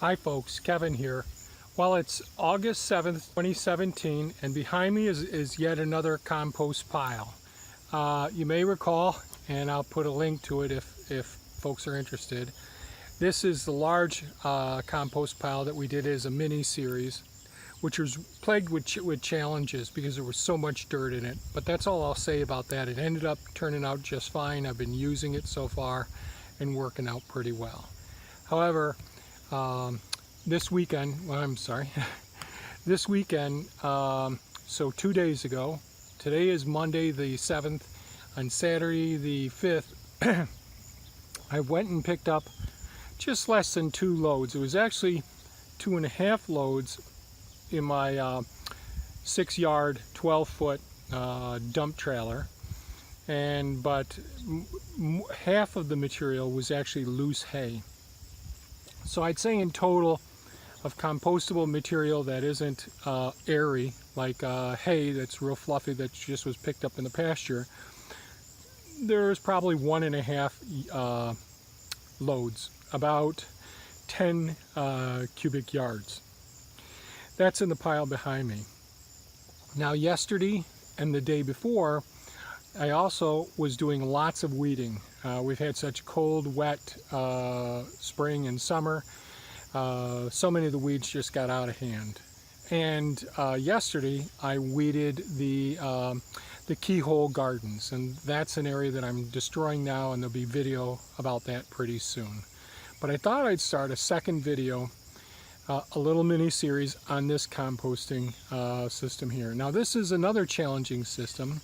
Hi folks, Kevin here. Well, it's August 7th, 2017, and behind me is yet another compost pile. You may recall, and I'll put a link to it if folks are interested. This is the large compost pile that we did as a mini-series, which was plagued with challenges because there was so much dirt in it. But that's all I'll say about that. It ended up turning out just fine. I've been using it so far and working out pretty well. However, this weekend, so 2 days ago, today is Monday the 7th, on Saturday the 5th, I went and picked up just less than 2 loads. It was actually 2.5 loads in my 6-yard, 12-foot dump trailer, but half of the material was actually loose hay. So I'd say in total of compostable material that isn't airy, like hay that's real fluffy that just was picked up in the pasture, there's probably 1.5 loads, about 10 cubic yards. That's in the pile behind me. Now yesterday and the day before, I also was doing lots of weeding. We've had such cold, wet spring and summer. So many of the weeds just got out of hand. And yesterday I weeded the keyhole gardens, and that's an area that I'm destroying now, and there'll be video about that pretty soon. But I thought I'd start a second video, a little mini series on this composting system here. Now this is another challenging system,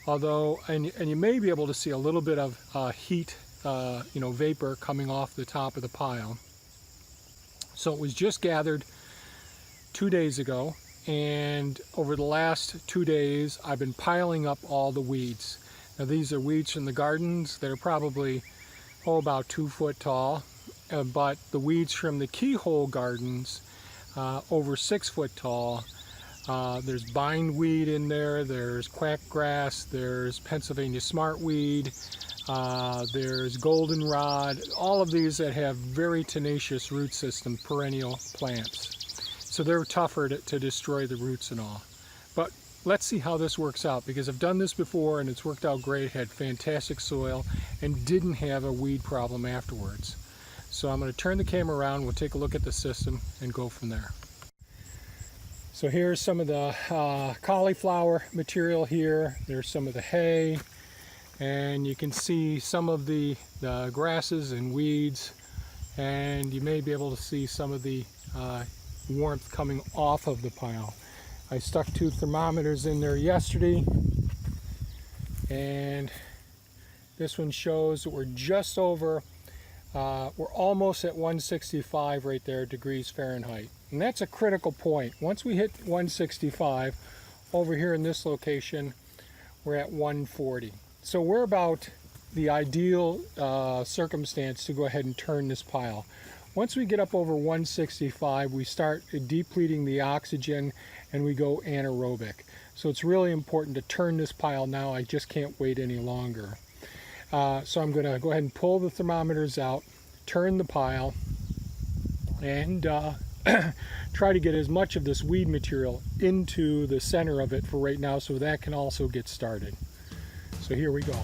although, and you may be able to see a little bit of heat, vapor coming off the top of the pile. So it was just gathered 2 days ago, and over the last 2 days I've been piling up all the weeds. Now these are weeds from the gardens that are probably about 2 foot tall, but the weeds from the keyhole gardens over 6 foot tall. There's bindweed in there, there's quackgrass, there's Pennsylvania smartweed, there's goldenrod, all of these that have very tenacious root system, perennial plants. So they're tougher to destroy the roots and all. But let's see how this works out, because I've done this before and it's worked out great, had fantastic soil, and didn't have a weed problem afterwards. So I'm going to turn the camera around, we'll take a look at the system and go from there. So here's some of the cauliflower material here. There's some of the hay, and you can see some of the grasses and weeds, and you may be able to see some of the warmth coming off of the pile. I stuck 2 thermometers in there yesterday, and this one shows that we're just over, we're almost at 165 right there degrees Fahrenheit. And that's a critical point. Once we hit 165, over here in this location, we're at 140. So we're about the ideal circumstance to go ahead and turn this pile. Once we get up over 165, we start depleting the oxygen and we go anaerobic. So it's really important to turn this pile now. I just can't wait any longer. So I'm going to go ahead and pull the thermometers out, turn the pile, and try to get as much of this weed material into the center of it for right now, so that can also get started. So here we go.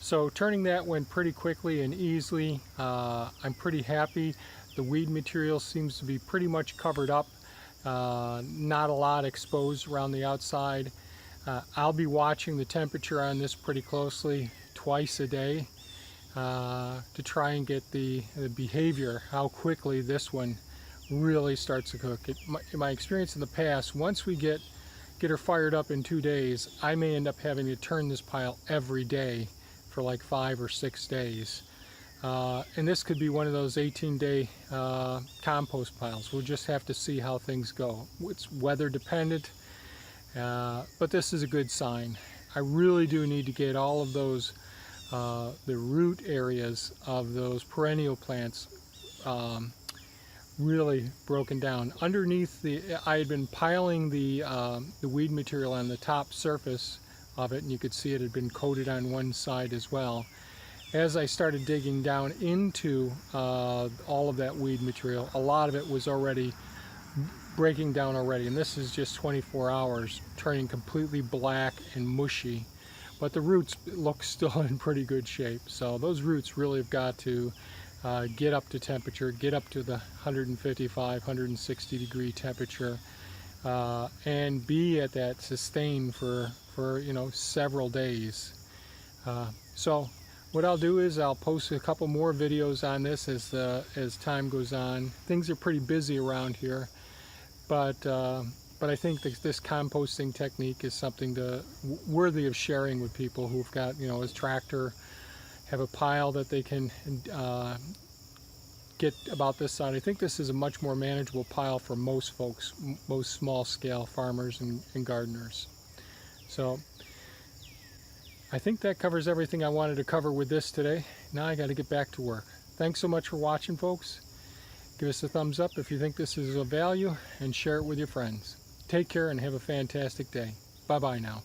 So turning that went pretty quickly and easily. I'm pretty happy. The weed material seems to be pretty much covered up. Not a lot exposed around the outside. I'll be watching the temperature on this pretty closely twice a day to try and get the behavior, how quickly this one really starts to cook. In my experience in the past, once we get her fired up in 2 days, I may end up having to turn this pile every day for like 5 or 6 days. And this could be one of those 18-day compost piles. We'll just have to see how things go. It's weather dependent, but this is a good sign. I really do need to get all of those, the root areas of those perennial plants really broken down. Underneath I had been piling the weed material on the top surface of it, and you could see it had been coated on one side as well. As I started digging down into all of that weed material, a lot of it was already breaking down already, and this is just 24 hours, turning completely black and mushy. But the roots look still in pretty good shape. So those roots really have got to get up to temperature, get up to the 155, 160 degree temperature, and be at that sustained for several days. So what I'll do is I'll post a couple more videos on this as time goes on. Things are pretty busy around here, but I think that this composting technique is something worthy of sharing with people who've got, a tractor, have a pile that they can get about this side. I think this is a much more manageable pile for most folks, most small-scale farmers and gardeners. So I think that covers everything I wanted to cover with this today. Now I got to get back to work. Thanks so much for watching, folks. Give us a thumbs up if you think this is of value, and share it with your friends. Take care and have a fantastic day. Bye-bye now.